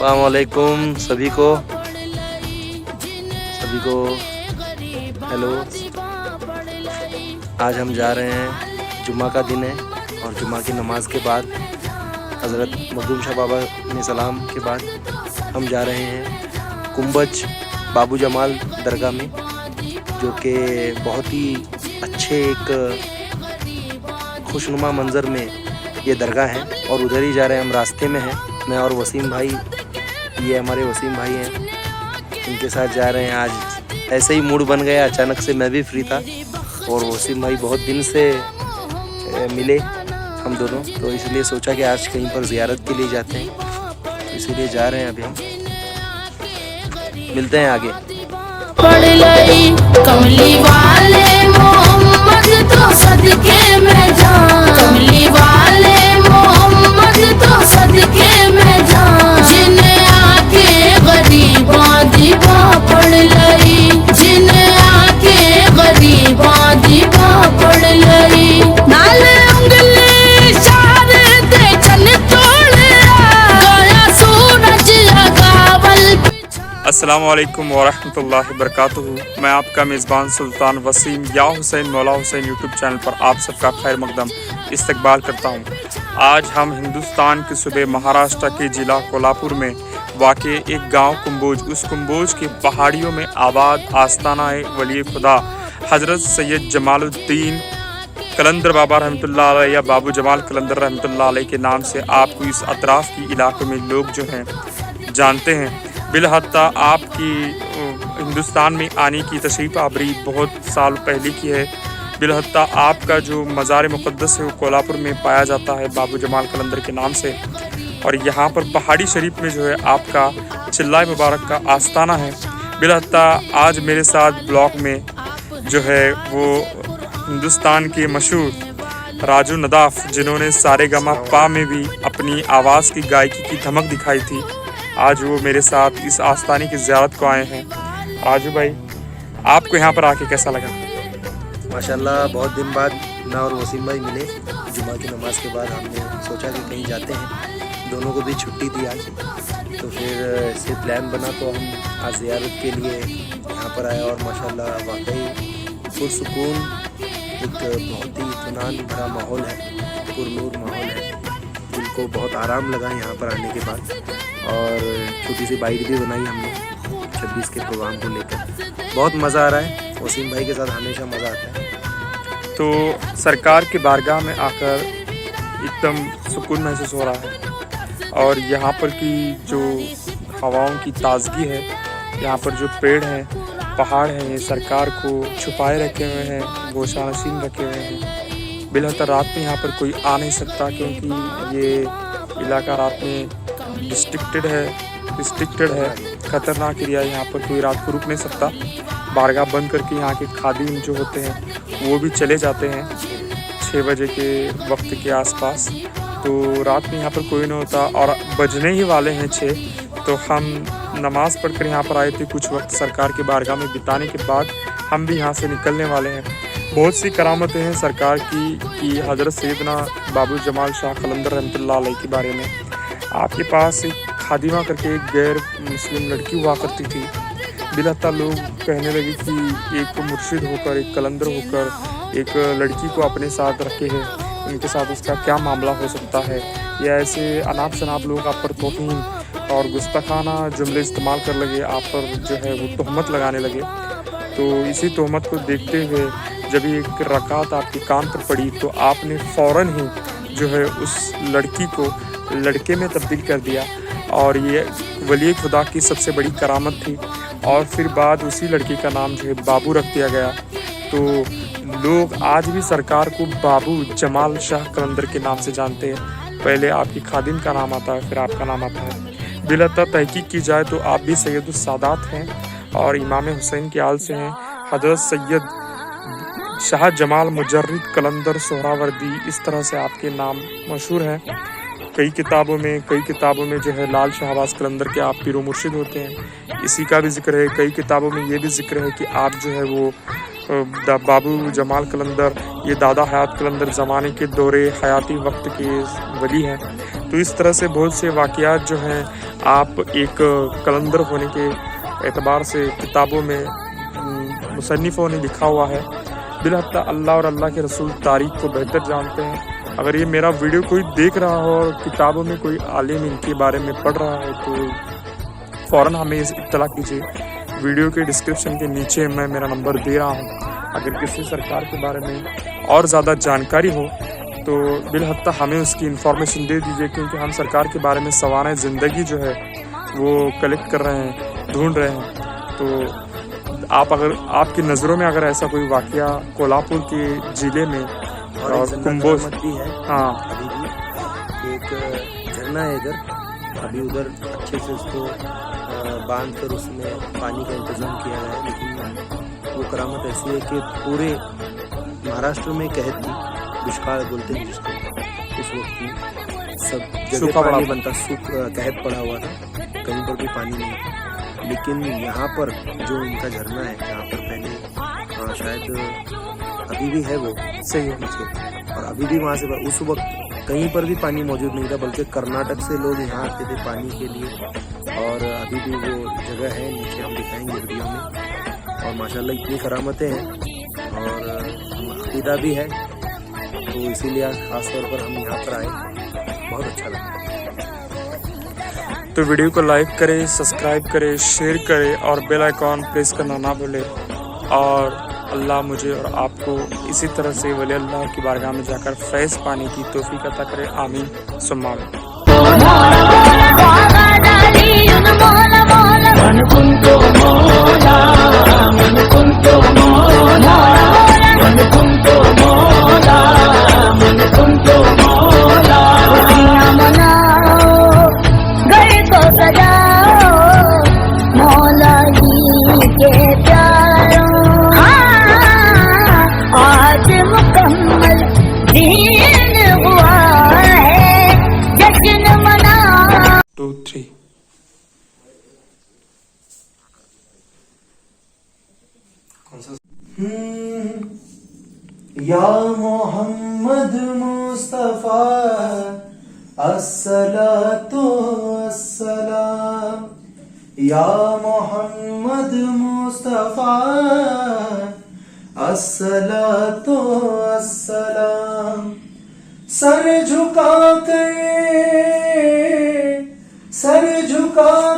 अस्सलाम वालेकुम सभी को हेलो। आज हम जा रहे हैं, जुम्मा का दिन है और जुम्मा की नमाज के बाद हज़रत मखदूम शाह बाबा ने सलाम के बाद हम जा रहे हैं कुंभज बाबू जमाल दरगाह में, जो कि बहुत ही अच्छे एक खुशनुमा मंज़र में ये दरगाह है और उधर ही जा रहे हैं। हम रास्ते में हैं, मैं और वसीम भाई, ये हमारे वसीम भाई हैं, इनके साथ जा रहे हैं। आज ऐसे ही मूड बन गया, अचानक से मैं भी फ्री था और वसीम भाई बहुत दिन से मिले हम दोनों, तो इसलिए सोचा कि आज कहीं पर ज़ियारत के लिए जाते हैं, तो इसीलिए जा रहे हैं। अभी हम मिलते हैं आगे। कमली वाले मोहम्मद तो सदके में जान, कमली वाले मोहम्मद तो सदके में जान, जिन्हें आके गरीबां दीवा पढ़ लई, जिन्हें आके गरीबां दीवा पढ़ लई, नाल उंगली इशारे दे चल तोड़े गया सूरज लगावल। अस्सलामु अलैकुम वरहमतुल्लाहि वबरकातुहू। मैं आपका मेज़बान सुल्तान वसीम या हुसैन मौला हुसैन यूट्यूब चैनल पर आप सबका खैर मकदम इस्तकबाल करता हूँ। आज हम हिंदुस्तान के सूबे महाराष्ट्र के ज़िला कोल्हापुर में वाक़े एक गांव कुंभोज, उस कुंभोज की पहाड़ियों में आबाद आस्ताना वली खुदा हज़रत सैयद जमालुद्दीन कलंदर बाबा रहमतुल्लाह अलैह या बाबू जमाल कलंदर रहमतुल्लाह अलैह के नाम से आपको इस अतराफ़ की इलाके में लोग जो हैं जानते हैं। बिलहत्ता आपकी हिंदुस्तान में आने की तशरीफ़ आबरी बहुत साल पहले की है। बिलहत्ता आपका जो मज़ार मुक़द्दस है वो कोल्हापुर में पाया जाता है बाबू जमाल कलंदर के नाम से, और यहाँ पर पहाड़ी शरीफ में जो है आपका चिल्लाए मुबारक का आस्ताना है। बिलहत्ता आज मेरे साथ ब्लॉग में जो है वो हिंदुस्तान के मशहूर राजू नदाफ, जिन्होंने सारेगामा पा में भी अपनी आवाज़ की गायकी की धमक दिखाई थी, आज वो मेरे साथ इस आस्ताने की ज़ियारत को आए हैं। राजू भाई, आपको यहाँ पर आके कैसा लगा? माशाल्लाह बहुत दिन बाद मैं और वसीम भाई मिले। जुम्मा की नमाज के बाद हमने सोचा कि कहीं जाते हैं, दोनों को भी छुट्टी थी आज, तो फिर ऐसे प्लान बना तो हम आज ज़ियारत के लिए यहाँ पर आए और माशाल्लाह वाकई पुरसुकून, एक बहुत ही इत्मीनान भरा माहौल है, पुरनूर माहौल है, दिल को बहुत आराम लगा यहाँ पर आने के बाद। और छोटी सी बाइट भी बनाई हमने 26 के प्रोग्राम को लेकर। बहुत मज़ा आ रहा है, वसीम भाई के साथ हमेशा मज़ा आता है। तो सरकार के बारगाह में आकर एकदम सुकून महसूस हो रहा है, और यहाँ पर की जो हवाओं की ताजगी है, यहाँ पर जो पेड़ हैं, पहाड़ हैं, ये सरकार को छुपाए रखे हुए हैं, गोशा नशीन रखे हुए हैं। बिलहत्तर रात में यहाँ पर कोई आ नहीं सकता, क्योंकि ये इलाका रात में रिस्ट्रिक्टेड है, ख़तरनाक एरिया। यहाँ पर कोई रात को रुक नहीं सकता। बारगाह बंद करके यहाँ के खादिम जो होते हैं वो भी चले जाते हैं 6 बजे के वक्त के आसपास, तो रात में यहाँ पर कोई नहीं होता। और बजने ही वाले हैं 6, तो हम नमाज़ पढ़कर यहाँ पर आए थे। कुछ वक्त सरकार के बारगाह में बिताने के बाद हम भी यहाँ से निकलने वाले हैं। बहुत सी करामतें हैं सरकार की कि हज़रत सैयदना बाबू जमाल शाह कलंदर रहमतुल्लाह अलैह के बारे में। आपके पास एक खादिमा करके एक गैर मुस्लिम लड़की हुआ करती थी। बिलहत्ता लोग कहने लगे कि एक मुर्शिद होकर, एक कलंदर होकर एक लड़की को अपने साथ रखे हैं, उनके साथ उसका क्या मामला हो सकता है। या ऐसे अनाप शनाप लोग आप पर तौहीन और गुस्ताखाना जुमले इस्तेमाल कर लगे, आप पर जो है वो तहमत लगाने लगे। तो इसी तहमत को देखते हुए जब एक रकात आपके कान पर पड़ी, तो आपने फ़ौरन ही जो है उस लड़की को लड़के में तब्दील कर दिया, और ये वली खुदा की सबसे बड़ी करामत थी। और फिर बाद उसी लड़की का नाम जो है बाबू रख दिया गया। तो लोग आज भी सरकार को बाबू जमाल शाह कलंदर के नाम से जानते हैं। पहले आपकी खादिम का नाम आता है, फिर आपका नाम आता है। बिलहत्ता तहकीक की जाए तो आप भी सैयदुस सादात हैं और इमाम हुसैन के आल से हैं। हज़रत सैयद शाह जमाल मुजर्रिद कलंदर सोहरावर्दी, इस तरह से आपके नाम मशहूर हैं। कई किताबों में जो है लाल शहबाज कलंदर के आप पीरो मुर्शिद होते हैं, इसी का भी जिक्र है। कई किताबों में ये भी जिक्र है कि आप जो है वो बाबू जमाल कलंदर, ये दादा हयात कलंदर ज़माने के दौरे हयाती वक्त के वली हैं। तो तो इस तरह से बहुत से वाक़यात जो हैं, आप एक कलंदर होने के एतबार से किताबों में मुसन्निफ़ों ने लिखा हुआ है। बिलहत्ता अल्लाह और अल्लाह के रसूल तारीख़ को बेहतर जानते हैं। अगर ये मेरा वीडियो कोई देख रहा हो और किताबों में कोई आलिम इनके बारे में पढ़ रहा हो तो फ़ौरन हमें इत्तला कीजिए। वीडियो के डिस्क्रिप्शन के नीचे मैं मेरा नंबर दे रहा हूँ। अगर किसी सरकार के बारे में और ज़्यादा जानकारी हो तो बिलहत्ता हमें उसकी इन्फॉर्मेशन दे दीजिए, क्योंकि हम सरकार के बारे में सवाल ज़िंदगी जो है वो कलेक्ट कर रहे हैं, ढूंढ रहे हैं। तो आप अगर आपकी नज़रों में अगर ऐसा कोई वाक़या कोल्हापुर के ज़िले में और कुंभोज भी है, हाँ अभी भी एक झरना है इधर, अभी उधर अच्छे से उसको बांध कर उसमें पानी का इंतज़ाम किया गया है। लेकिन वो करामत ऐसी है कि पूरे महाराष्ट्र में कहत थी, दुष्काल बोलते हैं जिसको, उस वक्त की सब जगह पानी बनता, कहत पड़ा हुआ था, कहीं पर भी पानी नहीं था। लेकिन यहाँ पर जो इनका झरना है, जहाँ पर पहले शायद अभी भी है वो सही है नीचे, और अभी भी वहाँ से उस वक्त कहीं पर भी पानी मौजूद नहीं था, बल्कि कर्नाटक से लोग यहाँ आते थे पानी के लिए। और अभी भी वो जगह है, नीचे हम दिखाएंगे वीडियो में। और माशाल्लाह इतनी करामतें हैं और अकीदा भी है, तो इसीलिए ख़ास तौर पर हम यहाँ पर आए, बहुत अच्छा लगा। तो वीडियो को लाइक करें, सब्सक्राइब करें, शेयर करें और बेल आइकॉन प्रेस करना ना भूलें। और अल्लाह मुझे और आपको इसी तरह से वली अल्लाह की बारगाह में जाकर फैज़ पाने की तौफीक अता करे। आमीन सुम्मा आमीन। या मोहम्मद मुस्तफा अस्सलातु अस्सलाम, या मोहम्मद मुस्तफा अस्सलातु अस्सलाम। सर झुका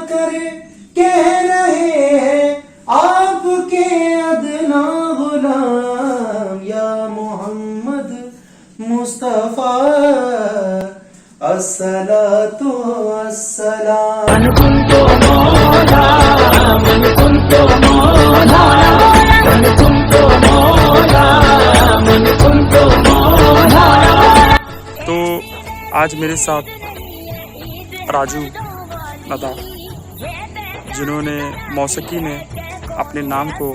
कर कह रहे हैं आपके अदना गुलाम, या मोहम्मद मुस्तफा अस्सलातु अस्सलाम। मन कुंतो मौला, मन कुंतो मौला, मन कुंतो मौला, मन कुंतो मौला। तो आज मेरे साथ राजू नदा, जिन्होंने मौसीकी में अपने नाम को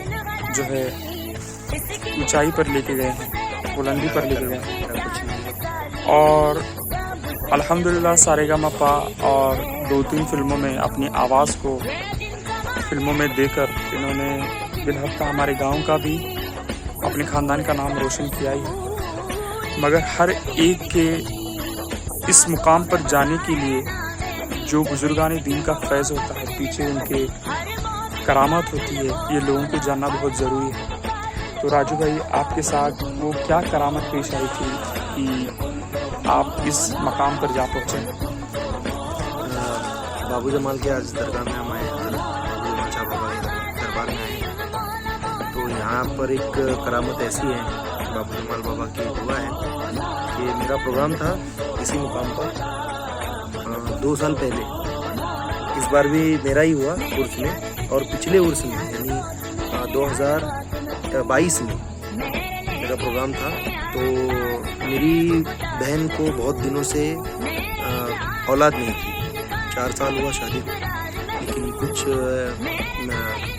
जो है ऊंचाई पर लेके गए हैं, बुलंदी पर लेके गए हैं। और अल्हम्दुलिल्लाह सारेगामापा और 2-3 फिल्मों में अपनी आवाज़ को फिल्मों में देकर इन्होंने बिलहत्ता हमारे गांव का भी, अपने ख़ानदान का नाम रोशन किया ही है। मगर हर एक के इस मुकाम पर जाने के लिए जो बुजुर्गान दीन का फैज़ होता है, पीछे उनके करामत होती है, ये लोगों को जानना बहुत ज़रूरी है। तो राजू भाई, आपके साथ वो क्या करामत पेश आई थी कि आप इस मकाम पर जा पहुँचे? बाबू जमाल के आज दरगाह में हम आए, बाबा के दरबार में आए। तो यहाँ पर एक करामत ऐसी है, बाबू जमाल बाबा की हुआ है कि मेरा प्रोग्राम था इसी मुकाम पर 2 साल पहले। इस बार भी मेरा ही हुआ उर्स में, और पिछले उर्स में यानी 2022 में मेरा प्रोग्राम था। तो मेरी बहन को बहुत दिनों से औलाद नहीं थी, 4 साल हुआ शादी को, लेकिन कुछ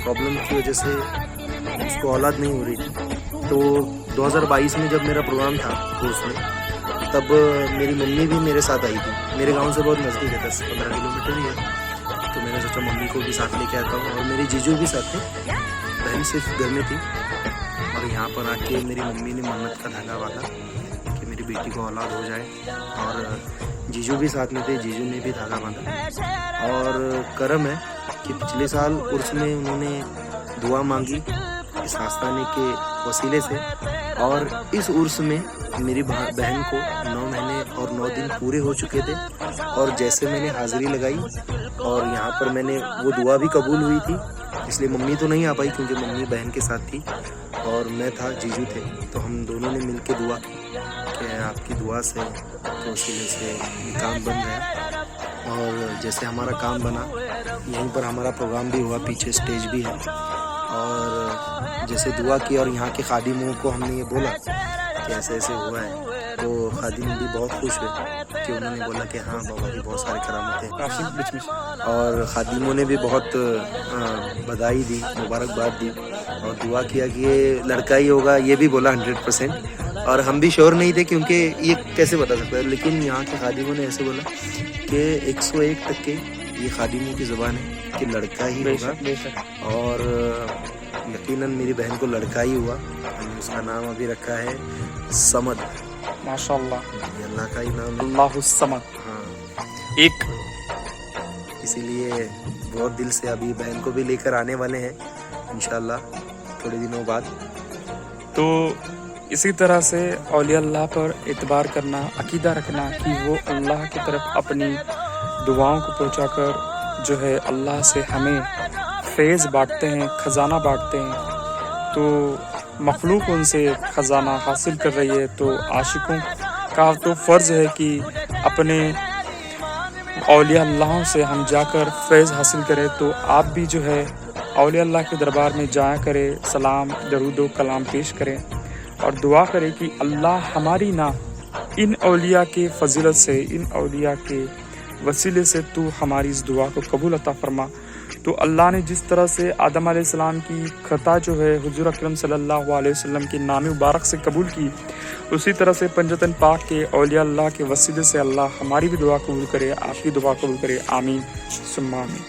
प्रॉब्लम की वजह से उसको औलाद नहीं हो रही थी। तो 2022 में जब मेरा प्रोग्राम था उर्स में, तब मेरी मम्मी भी मेरे साथ आई थी। मेरे गांव से बहुत नज़दीक है, 10-15 किलोमीटर ही है। तो मैंने सोचा मम्मी को भी साथ लेके आता हूँ, और मेरे जीजू भी साथ थे, बहन सिर्फ घर में थी। और यहाँ पर आके मेरी मम्मी ने मन्नत का धागा बांधा कि मेरी बेटी को औलाद हो जाए। और जीजू भी साथ में थे, जीजू ने भी धागा बांधा। और करम है कि पिछले साल उर्स में उन्होंने दुआ मांगी इस आस्थाने के वसीले से, और इस उर्स में मेरी बहन को 9 महीने और 9 दिन पूरे हो चुके थे। और जैसे मैंने हाज़िरी लगाई और यहाँ पर मैंने वो दुआ भी कबूल हुई थी, इसलिए मम्मी तो नहीं आ पाई क्योंकि मम्मी बहन के साथ थी और मैं था, जीजू थे, तो हम दोनों ने मिल के दुआ की कि आपकी दुआ से के वसीले से ये काम बन गया। और जैसे हमारा काम बना, यहीं पर हमारा प्रोग्राम भी हुआ, पीछे स्टेज भी है। और जैसे दुआ की और यहाँ के खादिमों को हमने ये बोला कि ऐसे ऐसे हुआ है, तो खादिम भी बहुत खुश हुए कि उन्होंने बोला कि हाँ बाबा की बहुत सारे करामत हैं। और खादिमों ने भी बहुत बधाई दी, मुबारकबाद दी और दुआ किया कि ये लड़का ही होगा, ये भी बोला 100%। और हम भी श्योर नहीं थे क्योंकि ये कैसे बता सकता है, लेकिन यहाँ के खादिमों ने ऐसे बोला कि 101 तक के ये खादिमों की ज़बान है कि लड़का ही होगा। और यकीनन मेरी बहन को लड़का ही हुआ। हमने उसका नाम अभी रखा है समद। माशाल्लाह, ये अल्लाह का ही नाम है, अल्लाहुस समद। हाँ, एक इसीलिए बहुत दिल से अभी बहन को भी लेकर आने वाले हैं इंशाल्लाह थोड़े दिनों बाद। तो इसी तरह से औलिया अल्लाह पर एतबार करना, अकीदा रखना कि वो अल्लाह की तरफ अपनी दुआओं को पहुंचाकर जो है अल्लाह से हमें फैज़ बांटते हैं, ख़जाना बांटते हैं। तो मखलूक उनसे ख़जाना हासिल कर रही है, तो आशिकों का तो फ़र्ज़ है कि अपने औलिया अल्लाह से हम जाकर फैज़ हासिल करें। तो आप भी जो है औलिया अल्लाह के दरबार में जाया करें, सलाम दरूद व कलाम पेश करें और दुआ करें कि अल्लाह हमारी ना इन औलिया के फजीलत से, इन औलिया के वसीले से तू हमारी इस दुआ को कबूल अता फरमा। तो अल्लाह ने जिस तरह से आदम अलैहिस्सलाम की खता जो है हुजूर अकरम सल्लल्लाहु अलैहि वसल्लम के नाम मुबारक से कबूल की, उसी तरह से पंजतन पाक के औलिया अल्लाह के वसीले से अल्लाह हमारी भी दुआ कबूल करे, आपकी दुआ कबूल करे। आमीन सुम्मा आमीन।